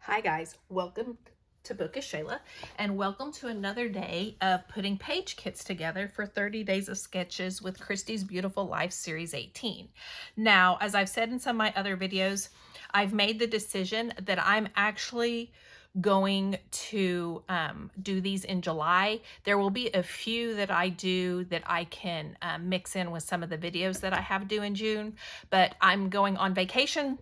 Hi guys, welcome to Bookish Shayla, and welcome to another day of putting page kits together for 30 Days of Sketches with Christy's Beautiful Life Series 18. Now, as I've said in some of my other videos, I've made the decision that I'm actually going to do these in July. There will be a few that I do that I can mix in with some of the videos that I have due in June, but I'm going on vacation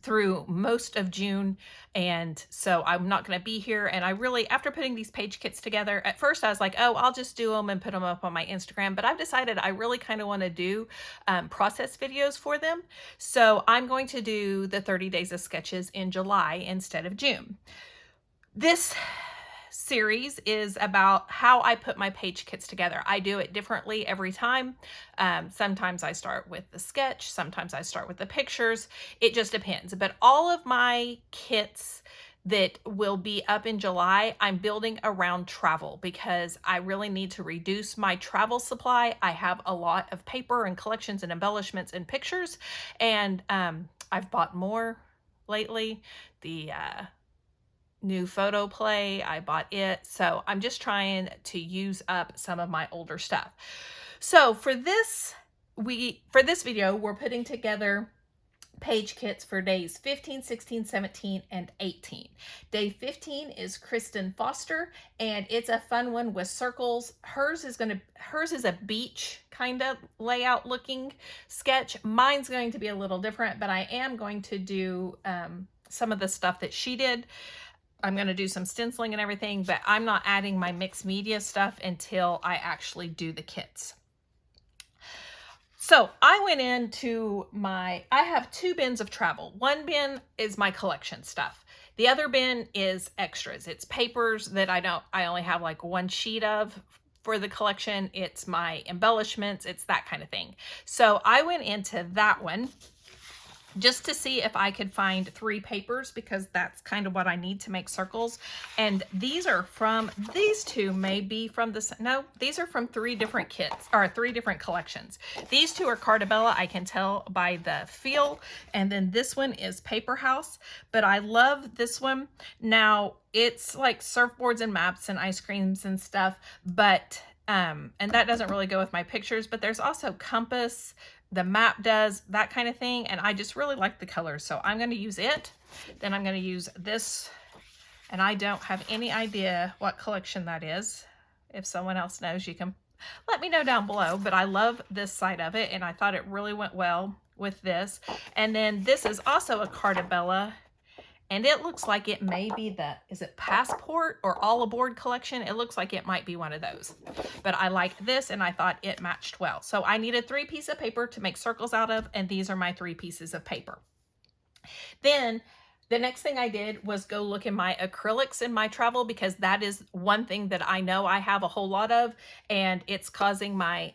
through most of June, and so I'm not going to be here. And I really, after putting these page kits together, at first I was like, oh, I'll just do them and put them up on my Instagram, but I've decided I really kind of want to do process videos for them. So I'm going to do the 30 Days of Sketches in July instead of June. This series is about how I put my page kits together. I do it differently every time. Sometimes I start with the sketch, sometimes I start with the pictures. It just depends. But all of my kits that will be up in July, I'm building around travel because I really need to reduce my travel supply. I have a lot of paper and collections and embellishments and pictures, and I've bought more lately. The new photo play, I bought it. So I'm just trying to use up some of my older stuff. So for this video, we're putting together page kits for days 15, 16, 17, and 18. Day 15 is Kristen Foster, and it's a fun one with circles. Hers is a beach kind of layout looking sketch. Mine's going to be a little different, but I am going to do some of the stuff that she did. I'm going to do some stenciling and everything, but I'm not adding my mixed media stuff until I actually do the kits. So I went into I have two bins of travel. One bin is my collection stuff. The other bin is extras. It's papers that I only have like one sheet of for the collection. It's my embellishments. It's that kind of thing. So I went into that one just to see if I could find 3 papers, because that's kind of what I need to make circles. And these two may be from these are from 3 different kits, or 3 different collections. These 2 are Cartabella, I can tell by the feel. And then this one is Paper House, but I love this one. Now it's like surfboards and maps and ice creams and stuff, but and that doesn't really go with my pictures, but there's also compass, the map does, that kind of thing, and I just really like the colors, so I'm going to use it. Then I'm going to use this, and I don't have any idea what collection that is. If someone else knows, you can let me know down below, but I love this side of it, and I thought it really went well with this. And then this is also a Cartabella, and it looks like it may be is it Passport or All Aboard collection? It looks like it might be one of those. But I like this, and I thought it matched well. So I needed 3 pieces of paper to make circles out of, and these are my 3 pieces of paper. Then the next thing I did was go look in my acrylics in my travel, because that is one thing that I know I have a whole lot of, and it's causing my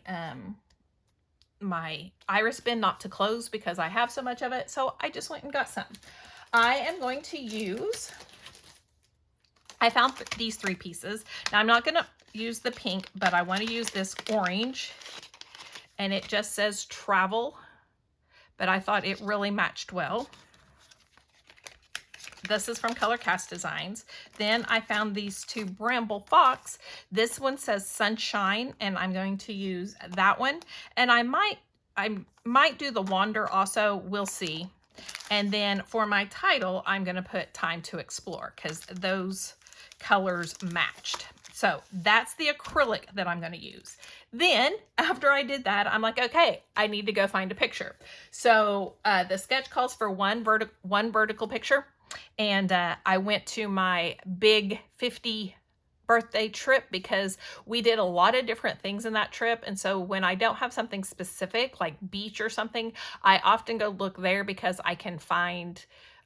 my iris bin not to close because I have so much of it. So I just went and got some. I am going to use, I found these 3 pieces. Now I'm not going to use the pink, but I want to use this orange, and it just says travel, but I thought it really matched well. This is from Color Cast Designs. Then I found these 2 Bramble Fox. This one says Sunshine, and I'm going to use that one. And I might do the Wander also, we'll see. And then for my title, I'm going to put Time to Explore, because those colors matched. So that's the acrylic that I'm going to use. Then after I did that, I'm like, okay, I need to go find a picture. So the sketch calls for one vertical picture. And I went to my big 50 birthday trip, because we did a lot of different things in that trip. And so when I don't have something specific like beach or something, I often go look there because I can find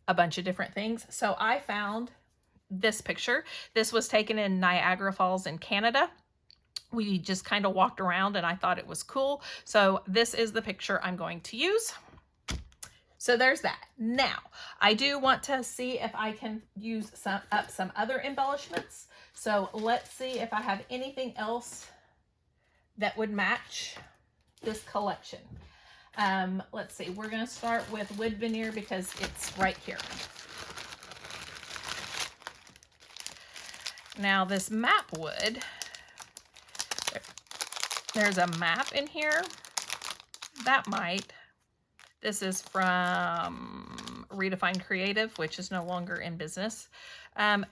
a bunch of different things. So I found this picture. This was taken in Niagara Falls in Canada. We just kind of walked around, and I thought it was cool. So this is the picture I'm going to use. So there's that. Now, I do want to see if I can use some other embellishments. So let's see if I have anything else that would match this collection. Let's see, we're going to start with wood veneer because it's right here. Now this map wood, there's a map in here. That might. This is from Redefined Creative, which is no longer in business.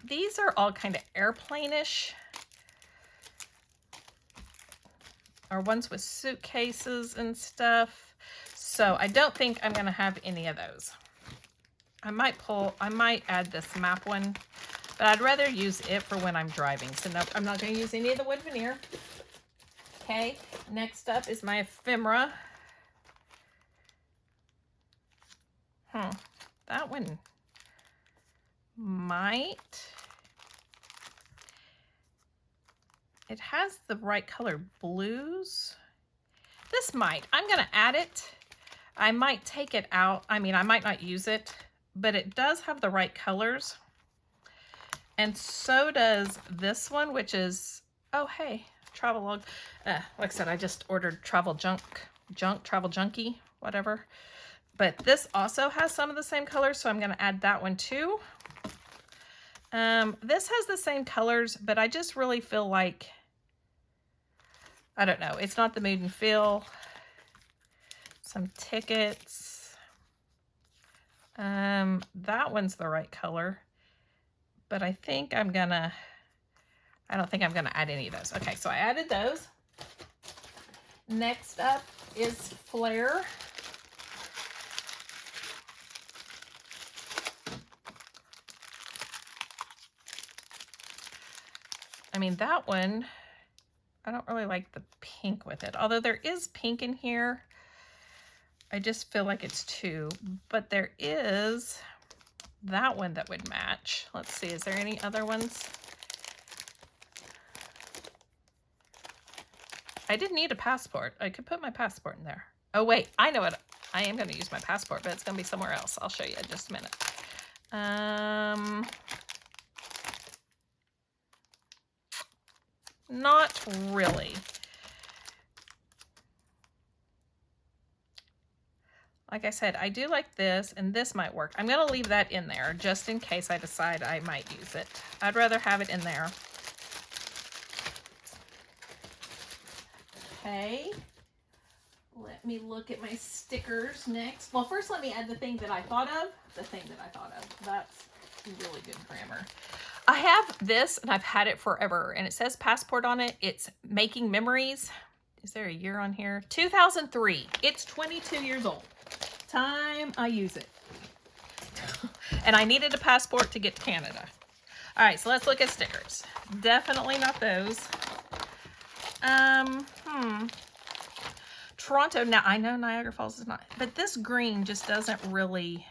These are all kind of airplane-ish. Or ones with suitcases and stuff. So I don't think I'm going to have any of those. I might add this map one, but I'd rather use it for when I'm driving. So no, I'm not going to use any of the wood veneer. Okay, next up is my ephemera. That one might. It has the right color blues. This might. I'm going to add it. I might take it out. I mean, I might not use it, but it does have the right colors. And so does this one, which is, oh, hey, Travelog. Like I said, I just ordered Travel Junkie, whatever. But this also has some of the same colors, so I'm going to add that one too. This has the same colors, but I just really feel like, I don't know, it's not the mood and feel. Some tickets. That one's the right color, but I don't think I'm gonna add any of those. Okay, so I added those. Next up is Flare. I mean, that one, I don't really like the pink with it. Although there is pink in here. I just feel like it's too. But there is that one that would match. Let's see, is there any other ones? I didn't need a passport. I could put my passport in there. Oh, wait, I know what. I am going to use my passport, but it's going to be somewhere else. I'll show you in just a minute. Not really. Like I said, I do like this, and this might work. I'm going to leave that in there just in case I decide I might use it. I'd rather have it in there. Okay. Let me look at my stickers next. Well, first let me add the thing that I thought of. That's really good grammar. I have this, and I've had it forever, and it says passport on it. It's Making Memories. Is there a year on here? 2003. It's 22 years old. Time I use it. And I needed a passport to get to Canada. All right, so let's look at stickers. Definitely not those. Toronto. Now, I know Niagara Falls is not, but this green just doesn't really,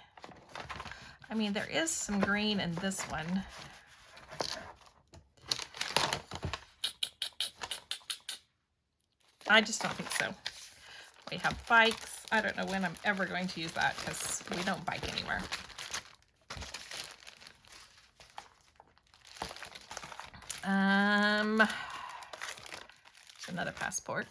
I mean, there is some green in this one. I just don't think so. We have bikes. I don't know when I'm ever going to use that because we don't bike anywhere. Another passport.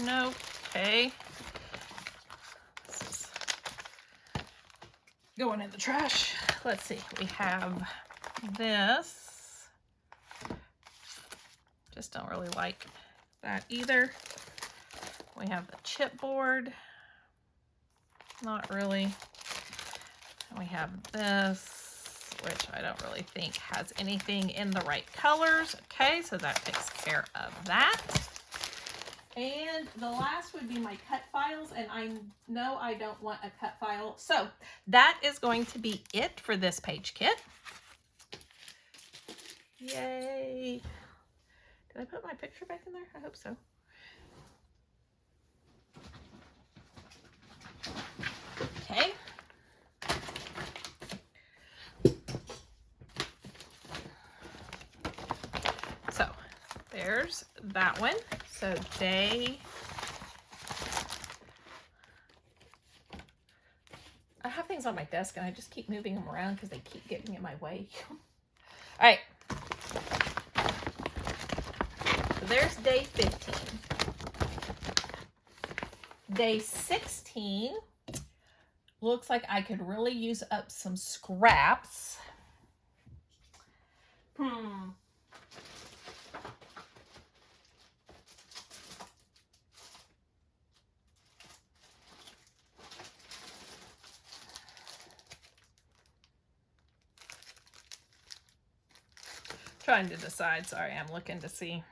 Nope. Okay. This is going in the trash. Let's see. We have this. Just don't really like that either. We have the chipboard. Not really. And we have this, which I don't really think has anything in the right colors. Okay, so that takes care of that. And the last would be my cut files, and I know I don't want a cut file. So that is going to be it for this page kit. Yay. Did I put my picture back in there? I hope so. Okay. So there's that one. So I have things on my desk and I just keep moving them around because they keep getting in my way. All right. there's day 15. Day 16 looks like I could really use up some scraps. Trying to decide. Sorry, I'm looking to see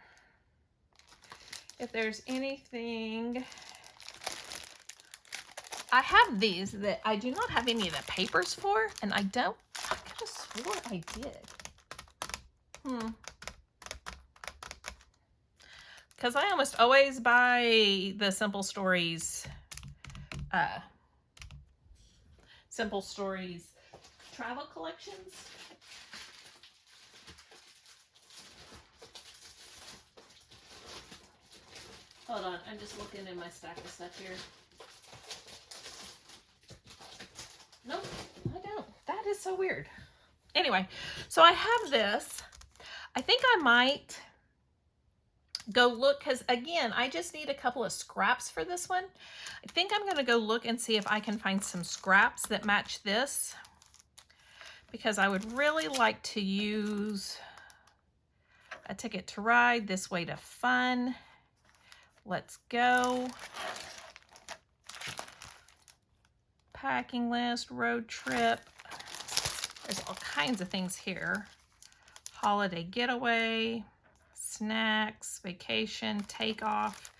if there's anything. I have these that I do not have any of the papers for, and I could have swore I did. Because I almost always buy the Simple Stories travel collections. Hold on, I'm just looking in my stack of stuff here. Nope, I don't. That is so weird. Anyway, so I have this. I think I might go look, because again, I just need a couple of scraps for this one. I think I'm going to go look and see if I can find some scraps that match this, because I would really like to use A Ticket to Ride, This Way to Fun, Let's Go, Packing List, Road Trip. There's all kinds of things here. Holiday Getaway, Snacks, Vacation, Takeoff,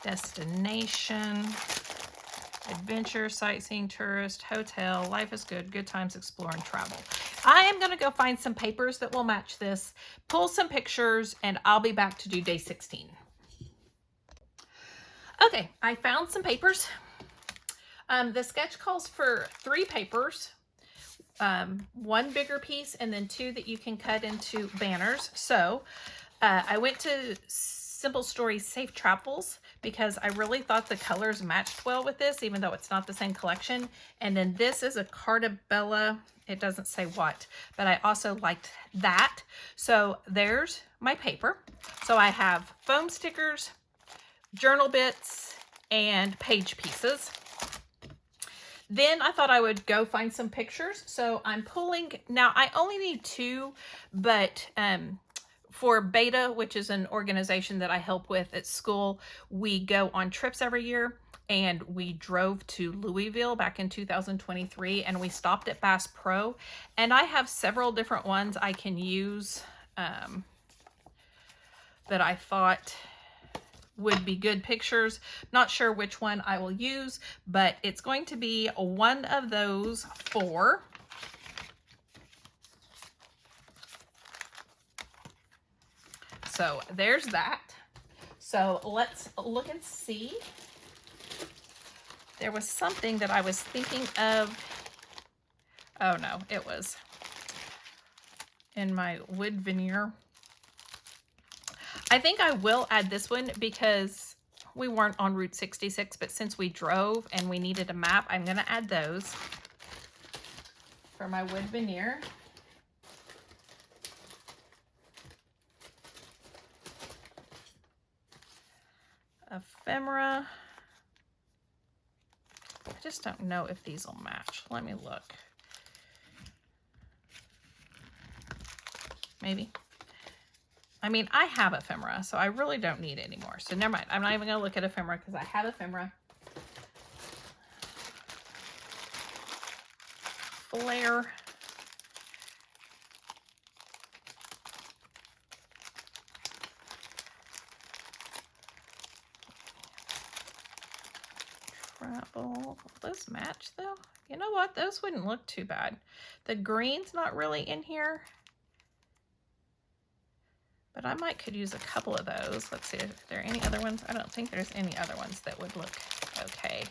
Destination, Adventure, Sightseeing, Tourist, Hotel, Life is Good, Good Times, Explore, and Travel. I am going to go find some papers that will match this, pull some pictures, and I'll be back to do day 16. Okay, I found some papers. The sketch calls for 3 papers, 1 bigger piece, and then 2 that you can cut into banners. So I went to Simple Stories Safe Travels because I really thought the colors matched well with this, even though it's not the same collection. And then this is a Cartabella. It doesn't say what, but I also liked that. So there's my paper. So I have foam stickers, journal bits, and page pieces. Then I thought I would go find some pictures. So I'm pulling, now I only need 2, but for Beta, which is an organization that I help with at school, we go on trips every year, and we drove to Louisville back in 2023, and we stopped at Bass Pro, and I have several different ones I can use that I thought would be good pictures. Not sure which one I will use, but it's going to be one of those 4. So there's that. So let's look and see. There was something that I was thinking of. Oh no, it was in my wood veneer. I think I will add this one because we weren't on Route 66, but since we drove and we needed a map, I'm going to add those for my wood veneer. Ephemera. I just don't know if these will match. Let me look. Maybe. I mean, I have ephemera, so I really don't need it anymore. So never mind. I'm not even going to look at ephemera because I have ephemera. Flare. Travel. Those match though? You know what? Those wouldn't look too bad. The green's not really in here. But I could use a couple of those. Let's see if there are any other ones. I don't think there's any other ones that would look okay.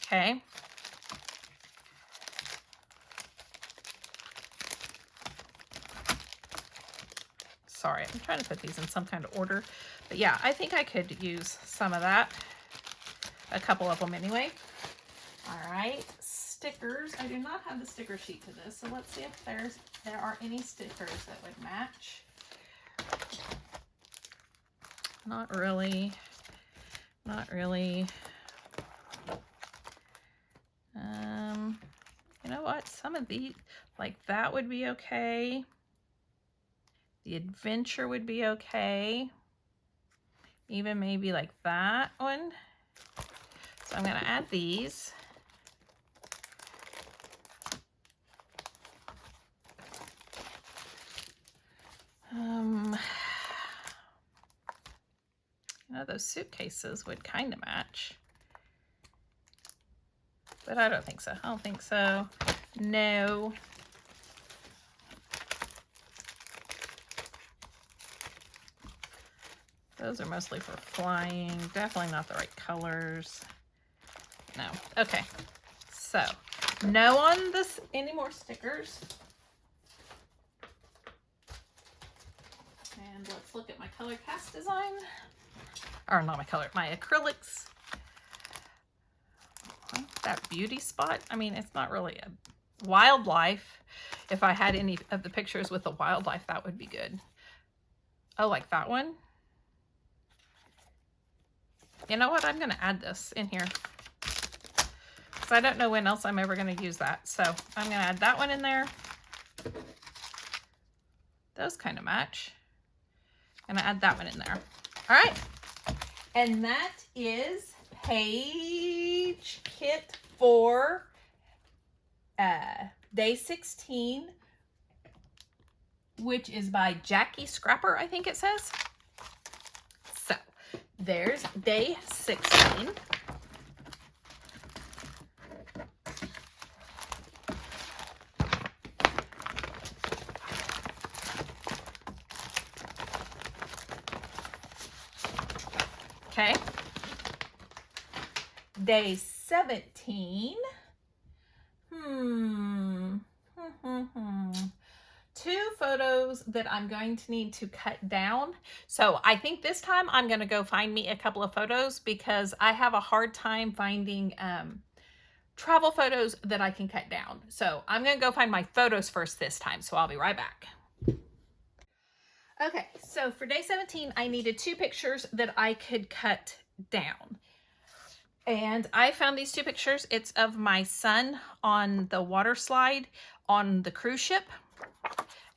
Okay. Sorry, I'm trying to put these in some kind of order. But yeah, I think I could use some of that. A couple of them anyway. All right. stickers. I do not have the sticker sheet to this, so let's see if there are any stickers that would match. Not really. Not really. You know what? Some of these, like that would be okay. The adventure would be okay. Even maybe like that one. So I'm going to add these. You know, those suitcases would kind of match. But I don't think so. I don't think so. No. Those are mostly for flying. Definitely not the right colors. No. Okay. So, no on this, any more stickers. And let's look at my color cast design. Or not my color, my acrylics. That beauty spot. I mean, it's not really a wildlife. If I had any of the pictures with the wildlife, that would be good. Oh, like that one. You know what? I'm going to add this in here. Because I don't know when else I'm ever going to use that. So I'm going to add that one in there. Those kind of match. I'm going to add that one in there. All right. And that is page kit for day 16, which is by Jackie Scrapper, I think it says. So there's day 16. Okay. Day 17. Two photos that I'm going to need to cut down. So I think this time I'm going to go find me a couple of photos because I have a hard time finding travel photos that I can cut down. So I'm going to go find my photos first this time. So I'll be right back. Okay, so for day 17, I needed two pictures that I could cut down. And I found these two pictures. It's of my son on the water slide on the cruise ship.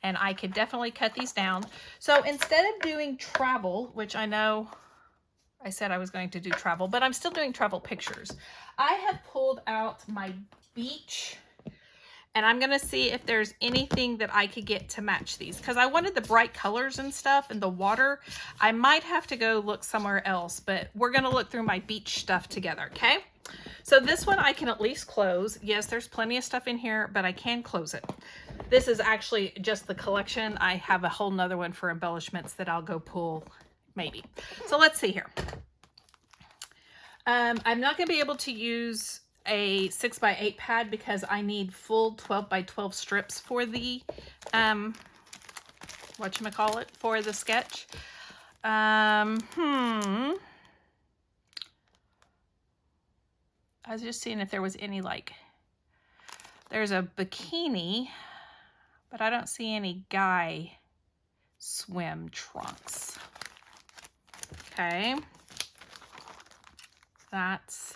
And I could definitely cut these down. So instead of doing travel, which I know I said I was going to do travel, but I'm still doing travel pictures. I have pulled out my beach. And I'm going to see if there's anything that I could get to match these. Because I wanted the bright colors and stuff and the water. I might have to go look somewhere else. But we're going to look through my beach stuff together, okay? So this one I can at least close. Yes, there's plenty of stuff in here, but I can close it. This is actually just the collection. I have a whole nother one for embellishments that I'll go pull maybe. So let's see here. I'm not going to be able to use a 6x8 pad because I need full 12x12 strips for the whatchamacallit, for the sketch. I was just seeing if there was any, like, there's a bikini, but I don't see any guy swim trunks. Okay, that's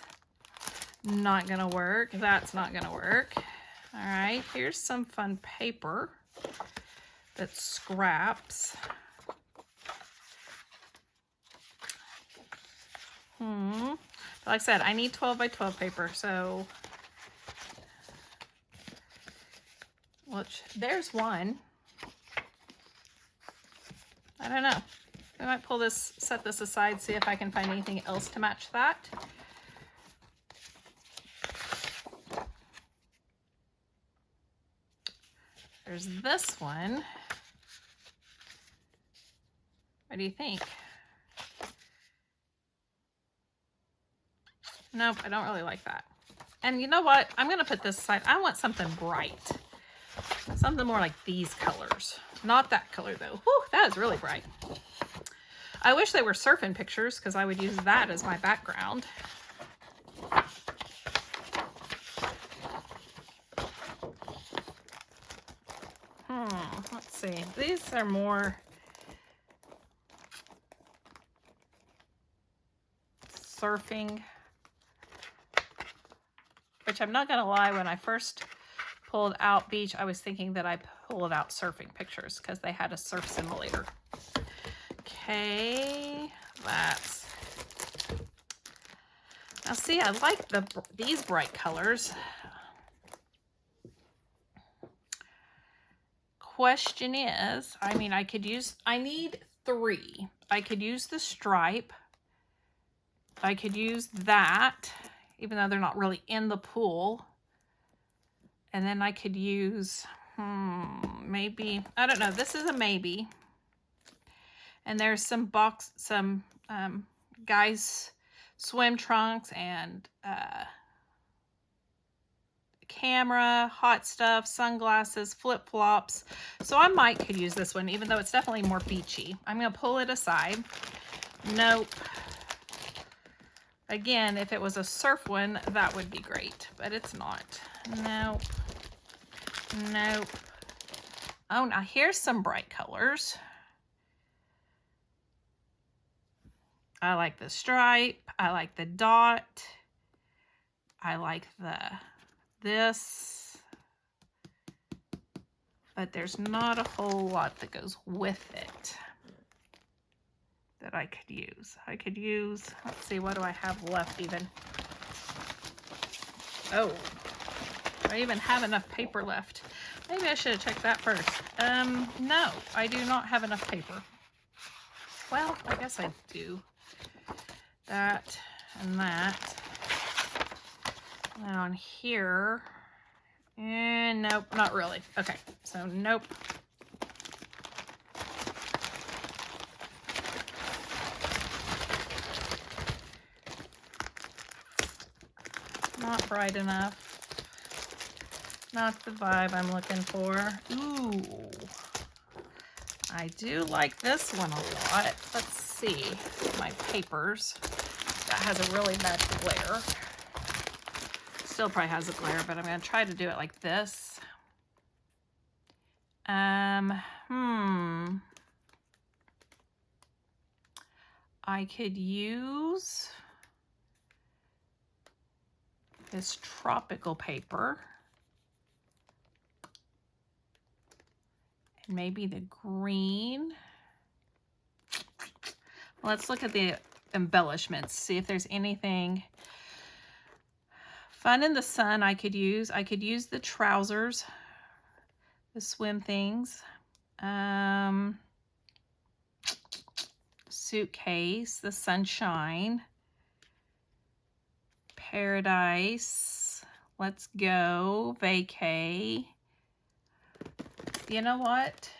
not gonna work. That's not gonna work. All right, here's some fun paper that scraps. Like I said, I need 12x12 paper, so which there's one. I don't know. I might pull this, set this aside, see if I can find anything else to match that. There's this one. What do you think? Nope, I don't really like that. And you know what? I'm going to put this aside. I want something bright. Something more like these colors. Not that color, though. Whew, that is really bright. I wish they were surfing pictures because I would use that as my background. see. These are more surfing, which I'm not going to lie, when I first pulled out beach, I was thinking that I pulled out surfing pictures because they had a surf simulator. Okay, that's... Now see, I like these bright colors. Question is, I mean, I need 3. I could use the stripe. I could use that, even though they're not really in the pool. And then I could use, maybe, I don't know, this is a maybe. And there's some guys' swim trunks and camera, hot stuff, sunglasses, flip-flops. So I could use this one, even though it's definitely more beachy. I'm going to pull it aside. Nope. Again, if it was a surf one, that would be great, but it's not. Nope. Nope. Oh, now here's some bright colors. I like the stripe. I like the dot. I like this. But there's not a whole lot that goes with it that I could use. I could use, let's see, what do I have left even? Oh, do I even have enough paper left? Maybe I should have checked that first. No, I do not have enough paper. Well, I guess I do. That and that. And on here, and nope, not really. Okay, so nope. Not bright enough. Not the vibe I'm looking for. Ooh. I do like this one a lot. Let's see my papers. That has a really bad glare. Still probably has a glare, but I'm going to try to do it like this. I could use this tropical paper. And maybe the green. Let's look at the embellishments, see if there's anything fun in the sun I could use. I could use the trousers, the swim things, suitcase, the sunshine, paradise, let's go, vacay. You know what?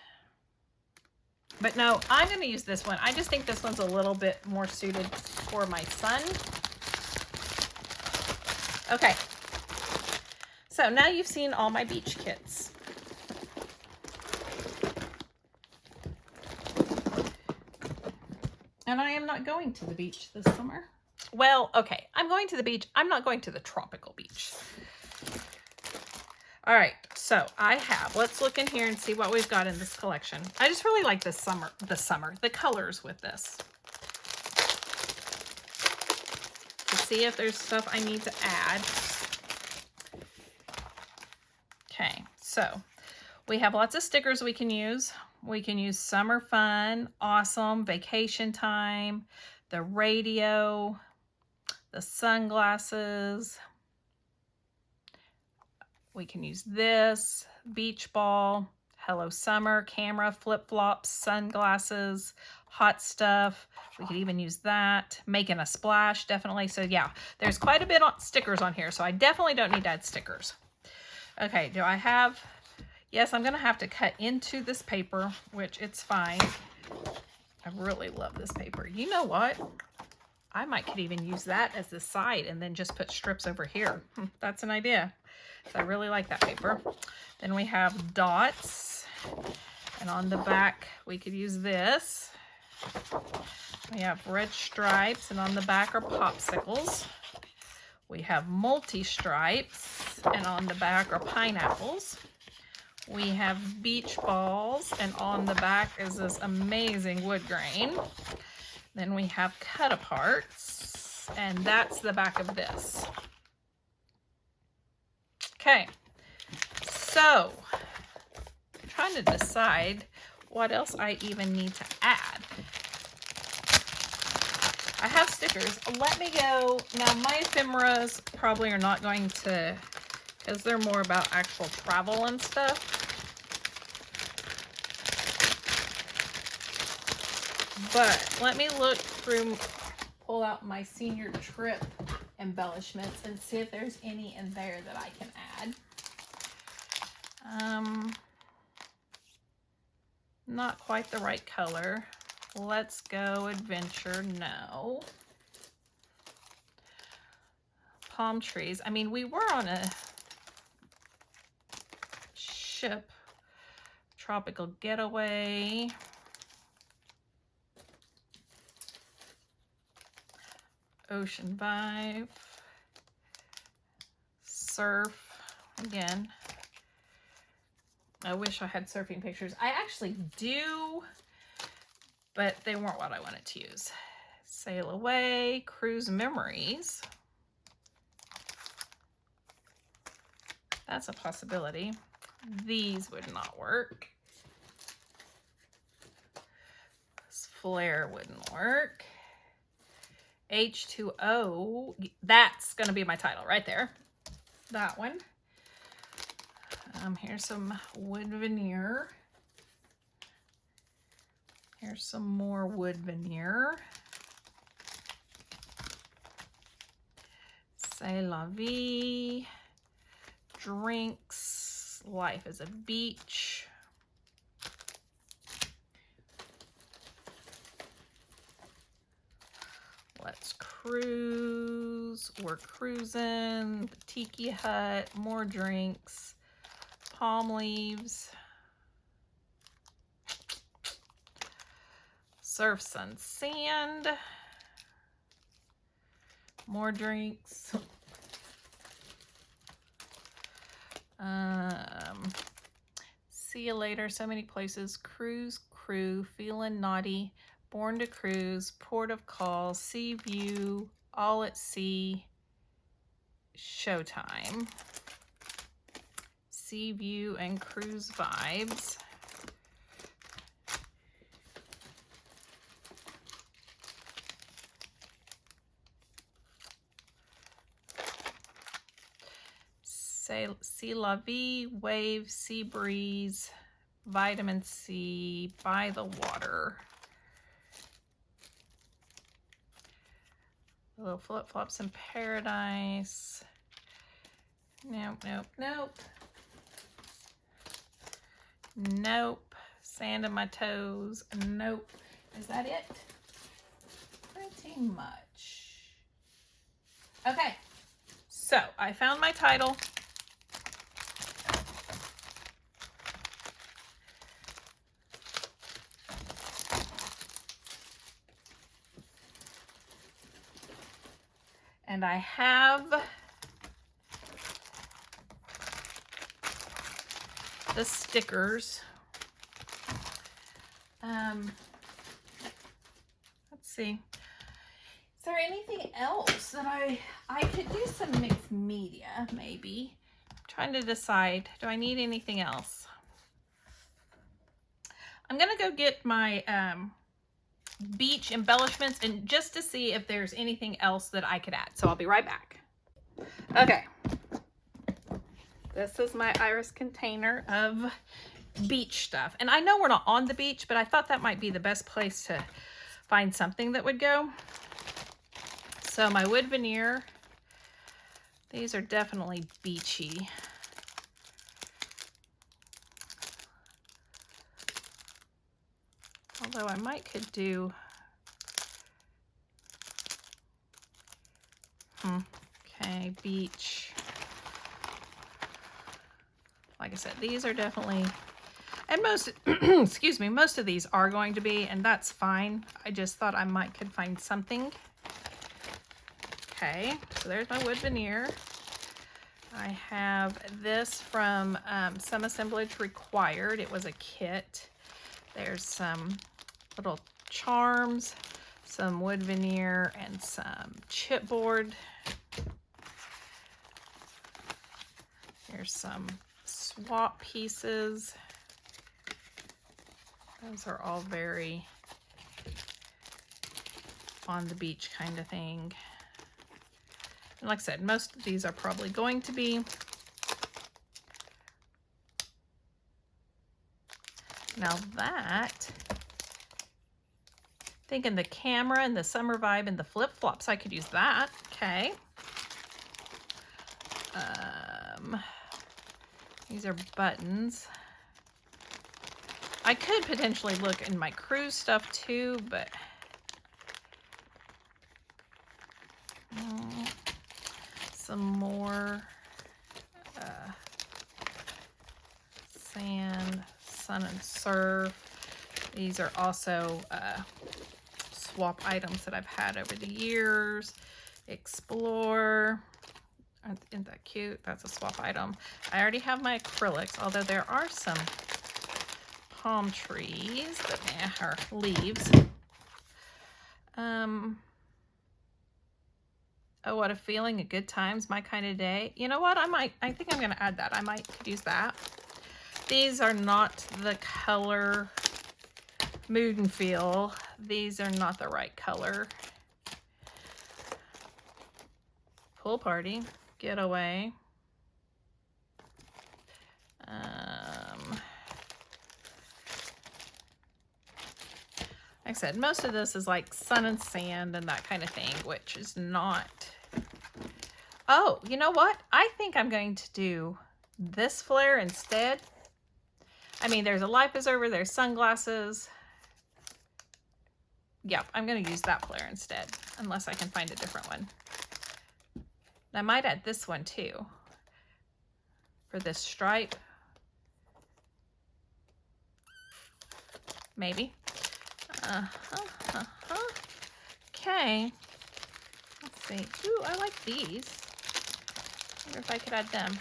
But no, I'm going to use this one. I just think this one's a little bit more suited for my son. Okay. So now you've seen all my beach kits. And I am not going to the beach this summer. Well, okay, I'm going to the beach. I'm not going to the tropical beach. All right, so let's look in here and see what we've got in this collection. I just really like the colors with this. To see if there's stuff I need to add. Okay, so we have lots of stickers we can use. We can use summer fun, awesome, vacation time, the radio, the sunglasses. We can use this, beach ball, hello summer, camera, flip-flops, sunglasses, hot stuff. We could even use that, making a splash, definitely. So yeah, there's quite a bit of stickers on here, so I definitely don't need to add stickers. Okay, do I have, yes, I'm gonna have to cut into this paper, which it's fine. I really love this paper. You know what? I could even use that as the side and then just put strips over here. That's an idea. So I really like that paper. Then we have dots. And on the back, we could use this. We have red stripes, and on the back are popsicles. We have multi-stripes, and on the back are pineapples. We have beach balls, and on the back is this amazing wood grain. Then we have cut aparts, and that's the back of this. Okay, so I'm trying to decide what else I even need to add. I have stickers. Let me go. Now, my ephemeras probably are not going to, because they're more about actual travel and stuff. But let me look through, pull out my senior trip embellishments and see if there's any in there that I can add. Not quite the right color. Let's go adventure. No. Palm trees. I mean, we were on a ship. Tropical getaway. Ocean vibe. Surf. Again. I wish I had surfing pictures. I actually do, but they weren't what I wanted to use. Sail away. Cruise memories. That's a possibility. These would not work. This flare wouldn't work. H2O. That's going to be my title right there. That one. Here's some wood veneer. Here's some more wood veneer. C'est la vie. Drinks. Life is a beach. Let's cruise. We're cruising. Tiki hut. More drinks. Palm leaves. Surf, sun, sand. More drinks. See you later. So many places. Cruise, crew, feeling naughty. Born to cruise. Port of call. Sea view. All at sea. Showtime. Sea view and cruise vibes. C'est la vie, wave, sea breeze, vitamin C, by the water. Little flip-flops in paradise. Nope, nope, nope. Nope. Sand in my toes. Nope. Is that it? Pretty much. Okay. So I found my title. And I have the stickers. Let's see. Is there anything else that I could do some mixed media, maybe? I'm trying to decide. Do I need anything else? I'm gonna go get my beach embellishments and just to see if there's anything else that I could add. So I'll be right back. Okay. This is my iris container of beach stuff. And I know we're not on the beach, but I thought that might be the best place to find something that would go. So my wood veneer, these are definitely beachy. Although I might could do, okay, beach. Like I said, these are definitely, and most, excuse me, most of these are going to be, and that's fine. I just thought I might could find something. Okay, so there's my wood veneer. I have this from Some Assemblage Required. It was a kit. There's some little charms, some wood veneer, and some chipboard. Here's some swap pieces. Those are all very on the beach kind of thing. And like I said, most of these are probably going to be. Now that, thinking the camera and the summer vibe and the flip-flops, I could use that. Okay. These are buttons. I could potentially look in my cruise stuff too, but some more sand, sun and surf. These are also swap items that I've had over the years. Explore. Isn't that cute? That's a swap item. I already have my acrylics, although there are some palm trees that are leaves. Oh, what a feeling, a good times, my kind of day. You know what? I think I'm gonna add that. I might use that. These are not the color mood and feel. These are not the right color. Pool party, getaway. Like I said, most of this is like sun and sand and that kind of thing, which is not. Oh, you know what? I think I'm going to do this flare instead. I mean, there's a life preserver, there's sunglasses. Yep, I'm going to use that flare instead, unless I can find a different one. I might add this one too, for this stripe. Maybe. Okay. Let's see. Ooh, I like these. Wonder if I could add them.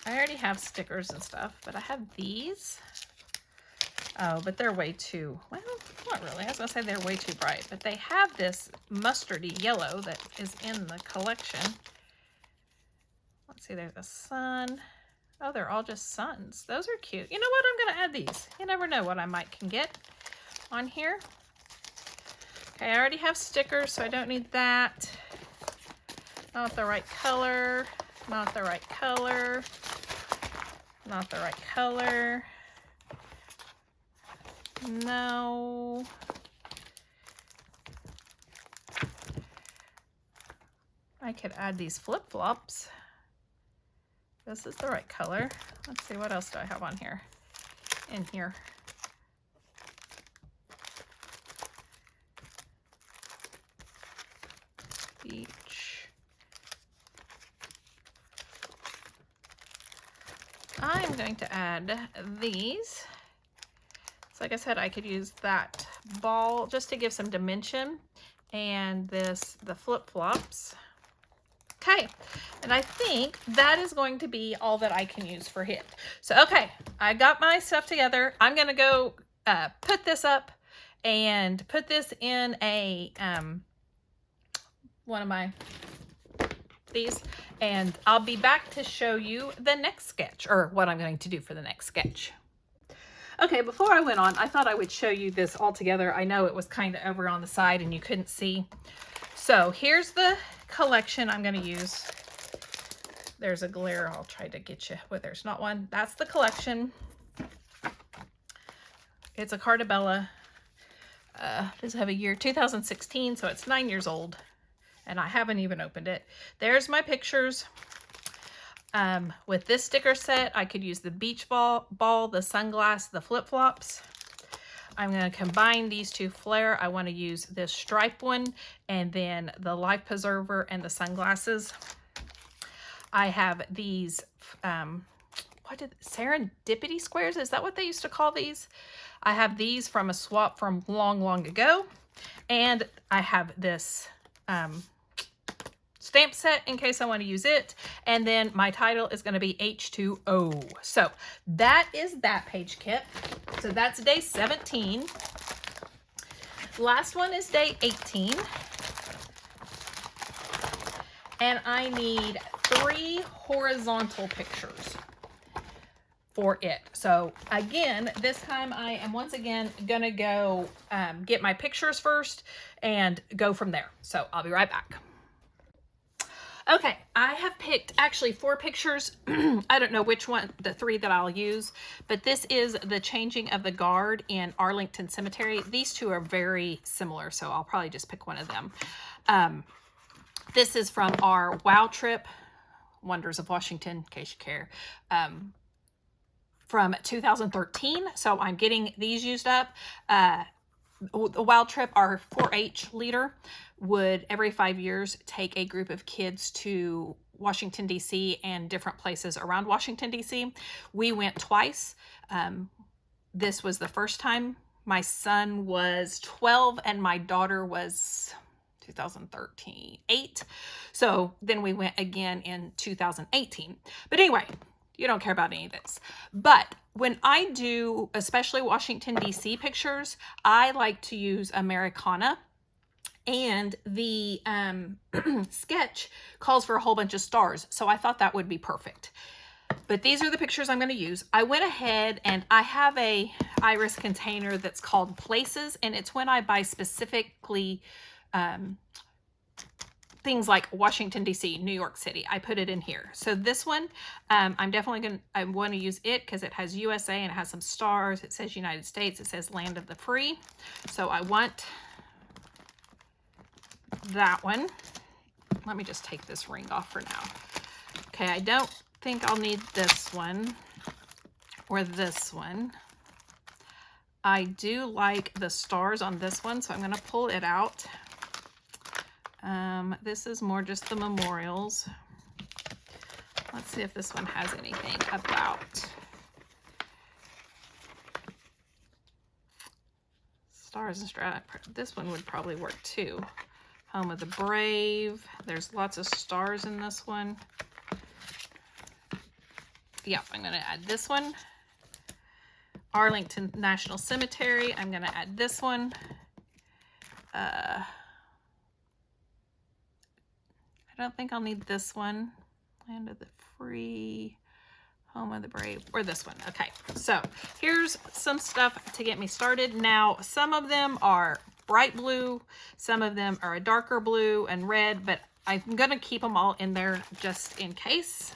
I already have stickers and stuff, but I have these. Oh, but they're way too, well, not really. I was gonna say they're way too bright, but they have this mustardy yellow that is in the collection. Let's see, there's a sun. Oh, they're all just suns. Those are cute. You know what? I'm gonna add these. You never know what I might can get on here. Okay, I already have stickers, so I don't need that. Not the right color. Not the right color. Not the right color. No. I could add these flip-flops. This is the right color. Let's see, what else do I have on here? In here. Beach. I'm going to add these. So like I said, I could use that ball just to give some dimension, and the flip-flops. Okay, and I think that is going to be all that I can use for hit. So, okay, I got my stuff together. I'm gonna go put this up and put this in a, one of these, and I'll be back to show you the next sketch, or what I'm going to do for the next sketch. Okay, before I went on, I thought I would show you this all together. I know it was kind of over on the side and you couldn't see. So here's the collection I'm going to use. There's a glare. I'll try to get you where there's not one. That's the collection. It's a Cartabella. Does it have a year? 2016, so it's 9 years old. And I haven't even opened it. There's my pictures. With this sticker set, I could use the beach ball, the sunglass, the flip-flops. I'm going to combine these two flare. I want to use this stripe one and then the life preserver and the sunglasses. I have these, serendipity squares? Is that what they used to call these? I have these from a swap from long, long ago. And I have this stamp set in case I want to use it. And then my title is going to be H2O. So that is that page kit. So that's day 17. Last one is day 18. And I need 3 horizontal pictures for it. So again, this time I am once again gonna go get my pictures first and go from there. So I'll be right back. Okay, I have picked actually 4 pictures. I don't know which one, the 3 that I'll use, but this is the changing of the guard in Arlington Cemetery. These 2 are very similar, so I'll probably just pick one of them. This is from our WOW trip, Wonders of Washington, in case you care, from 2013. So I'm getting these used up. The WOW trip, our 4-H leader would every 5 years take a group of kids to Washington, D.C. and different places around Washington, D.C. We went twice. This was the first time. My son was 12 and my daughter was 2013, 8. So then we went again in 2018. But anyway, you don't care about any of this. But when I do, especially Washington, D.C. pictures, I like to use Americana. And the sketch calls for a whole bunch of stars. So I thought that would be perfect. But these are the pictures I'm going to use. I went ahead and I have a iris container that's called Places. And it's when I buy specifically things like Washington, D.C., New York City. I put it in here. So this one, I'm definitely going to, I want to use it because it has USA and it has some stars. It says United States. It says Land of the Free. So I want that one. Let me just take this ring off for now. Okay, I don't think I'll need this one or this one. I do like the stars on this one, so I'm going to pull it out. This is more just the memorials. Let's see if this one has anything about stars and stripes. This one would probably work too. Home of the Brave. There's lots of stars in this one. Yeah, I'm going to add this one. Arlington National Cemetery. I'm going to add this one. I don't think I'll need this one. Land of the Free, Home of the Brave, or this one. Okay, so here's some stuff to get me started. Now, some of them are bright blue, some of them are a darker blue and red, but I'm gonna keep them all in there just in case.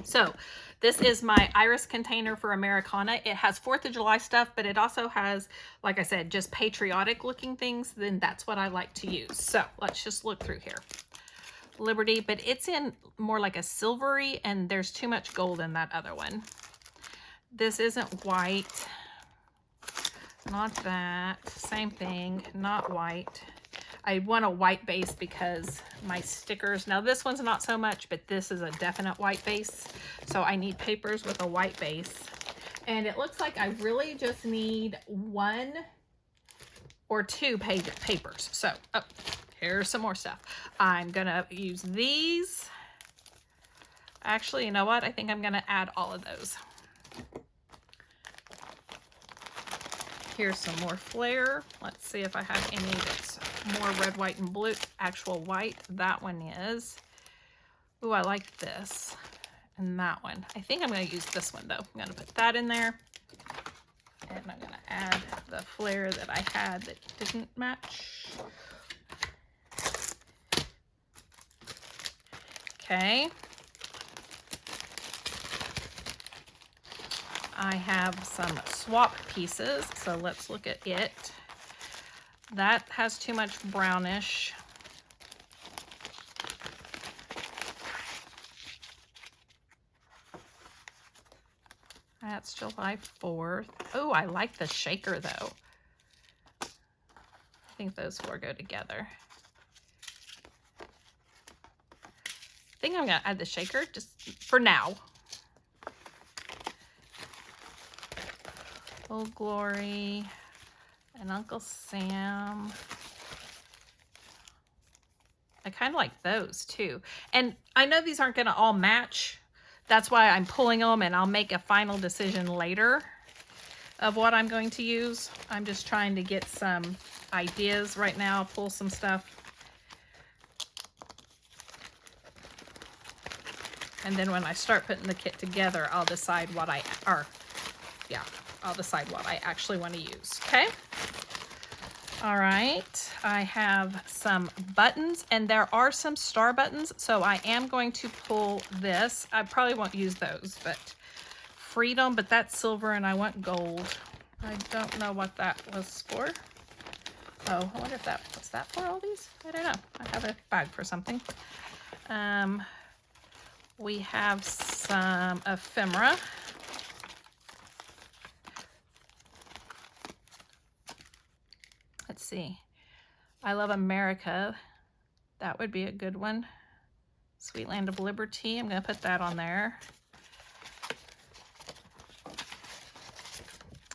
So this is my iris container for Americana. It has 4th of July stuff, but it also has, like I said, just patriotic looking things. Then that's what I like to use. So let's just look through here. Liberty, but it's in more like a silvery, and there's too much gold in that other one. This isn't white. Not that. Same thing. Not white. I want a white base because my stickers, now this one's not so much, but this is a definite white base. So I need papers with a white base. And it looks like I really just need 1 or 2 papers. So, oh, here's some more stuff. I'm gonna use these. Actually, you know what? I think I'm gonna add all of those. Here's some more flare. Let's see if I have any that's more red, white, and blue. Actual white. That one is. Ooh, I like this. And that one. I think I'm going to use this one, though. I'm going to put that in there. And I'm going to add the flare that I had that didn't match. Okay. I have some swap pieces, so let's look at it. That has too much brownish. That's July 4th. Oh, I like the shaker though. I think those 4 go together. I think I'm gonna add the shaker just for now. Old Glory and Uncle Sam. I kind of like those too. And I know these aren't going to all match. That's why I'm pulling them, and I'll make a final decision later of what I'm going to use. I'm just trying to get some ideas right now, pull some stuff. And then when I start putting the kit together, I'll decide what I'll decide what I actually want to use, okay? All right, I have some buttons, and there are some star buttons, so I am going to pull this. I probably won't use those, but Freedom, but that's silver and I want gold. I don't know what that was for. Oh, I wonder if that was that for all these? I don't know. I have a bag for something. We have some ephemera. Let's see. I Love America. That would be a good one. Sweet Land of Liberty. I'm going to put that on there.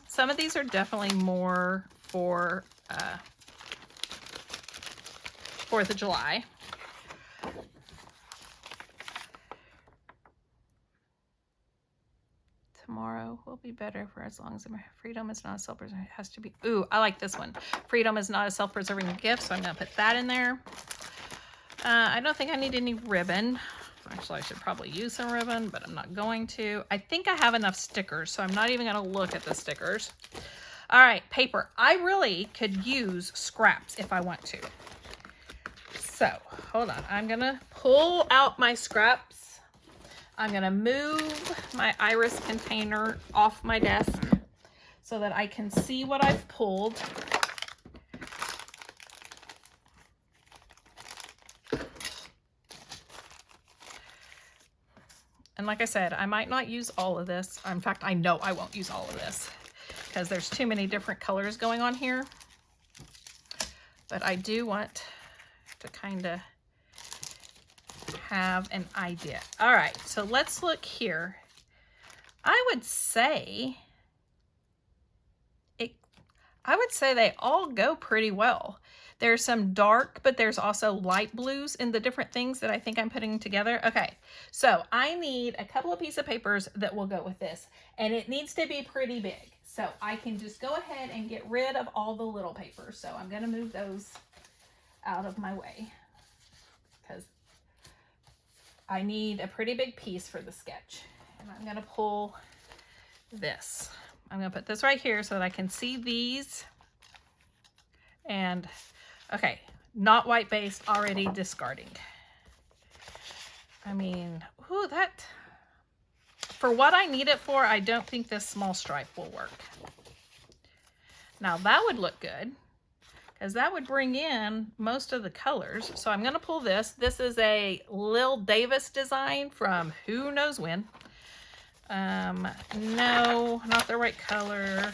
Some of these are definitely more for 4th of July. Tomorrow will be better for as long as freedom is not a self-preserving. It has to be. Ooh, I like this one. Freedom is not a self-preserving gift, so I'm going to put that in there. I don't think I need any ribbon. Actually, I should probably use some ribbon, but I'm not going to. I think I have enough stickers, so I'm not even going to look at the stickers. All right, paper. I really could use scraps if I want to. So, hold on. I'm going to pull out my scraps. I'm going to move my iris container off my desk so that I can see what I've pulled. And like I said, I might not use all of this. In fact, I know I won't use all of this because there's too many different colors going on here. But I do want to kind of have an idea. All right, so let's look here. I would say they all go pretty well. There's some dark, but there's also light blues in the different things that I think I'm putting together. Okay, so I need a couple of pieces of papers that will go with this, and it needs to be pretty big. So I can just go ahead and get rid of all the little papers. So I'm gonna move those out of my way because I need a pretty big piece for the sketch. And I'm gonna pull this. I'm gonna put this right here so that I can see these. And okay, not white base, already discarding. I mean, ooh, that, for what I need it for, I don't think this small stripe will work. Now that would look good because that would bring in most of the colors. So I'm gonna pull this. This is a Lil Davis design from who knows when. No, not the right color.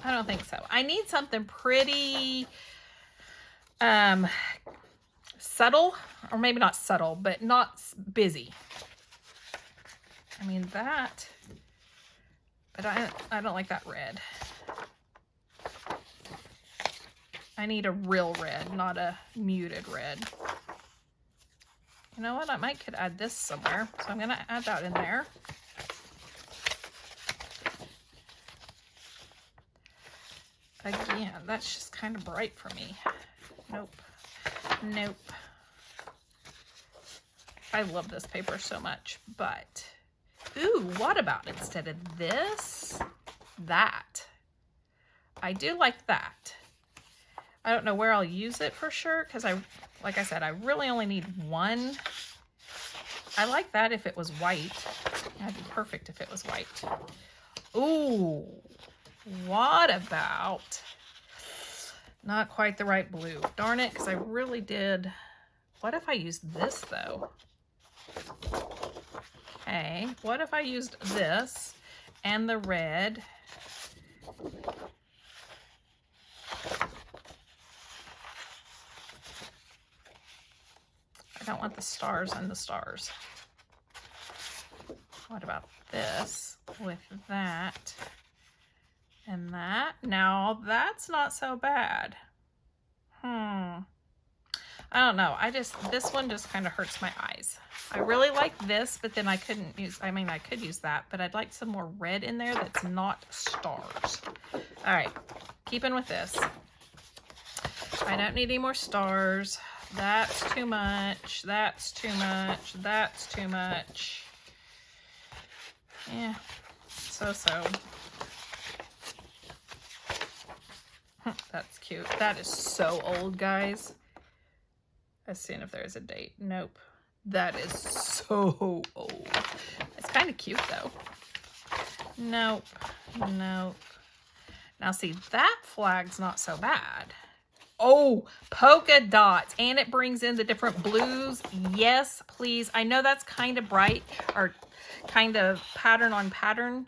I don't think so. I need something pretty subtle, or maybe not subtle, but not busy. I mean that, but I don't like that red. I need a real red, not a muted red. You know what? I could add this somewhere. So I'm gonna add that in there. Again, that's just kind of bright for me. Nope. Nope. I love this paper so much, but ooh, what about instead of this, that? I do like that. I don't know where I'll use it for sure because like I said, I really only need one. I like that if it was white. That'd be perfect if it was white. Ooh. What about, not quite the right blue. Darn it, because I really did. What if I used this though? Okay, what if I used this and the red? I don't want the stars and the stars. What about this with that? And that, now that's not so bad. I don't know. This one just kind of hurts my eyes. I really like this, but then I couldn't use, I mean, I could use that, but I'd like some more red in there that's not stars. All right, keeping with this. I don't need any more stars. That's too much. That's too much. That's too much. Yeah, so. That's cute. That is so old, guys. Let's see if there's a date. Nope. That is so old. It's kind of cute, though. Nope. Nope. Now, see, that flag's not so bad. Oh, polka dots. And it brings in the different blues. Yes, please. I know that's kind of bright or kind of pattern on pattern.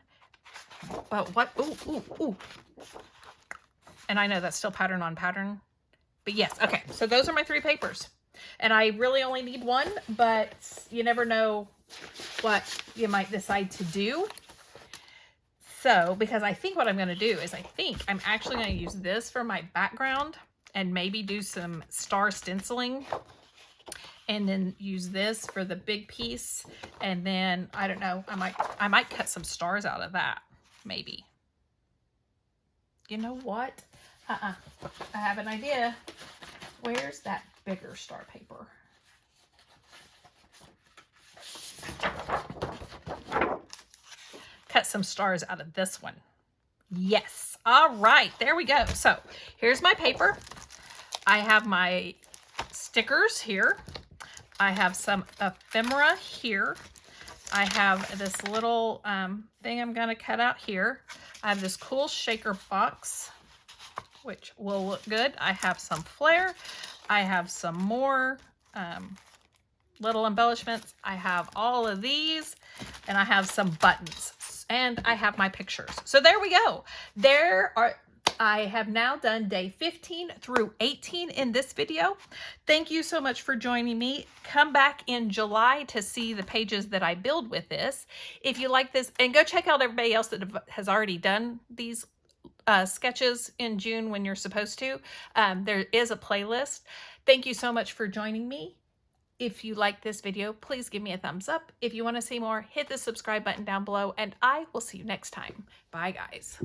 But what? Ooh, ooh, ooh. And I know that's still pattern on pattern. But yes, okay. So those are my 3 papers. And I really only need 1, but you never know what you might decide to do. So, because I think what I'm going to do is I'm actually going to use this for my background and maybe do some star stenciling. And then use this for the big piece. And then, I don't know, I might cut some stars out of that. Maybe. You know what? I have an idea. Where's that bigger star paper? Cut some stars out of this one. Yes. All right. There we go. So here's my paper. I have my stickers here. I have some ephemera here. I have this little thing I'm going to cut out here. I have this cool shaker box, which will look good. I have some flair. I have some more little embellishments. I have all of these, and I have some buttons, and I have my pictures. So there we go. I have now done day 15 through 18 in this video. Thank you so much for joining me. Come back in July to see the pages that I build with this. If you like this, and go check out everybody else that has already done these sketches in June when you're supposed to. There is a playlist. Thank you so much for joining me. If you like this video, please give me a thumbs up. If you want to see more, hit the subscribe button down below, and I will see you next time. Bye, guys.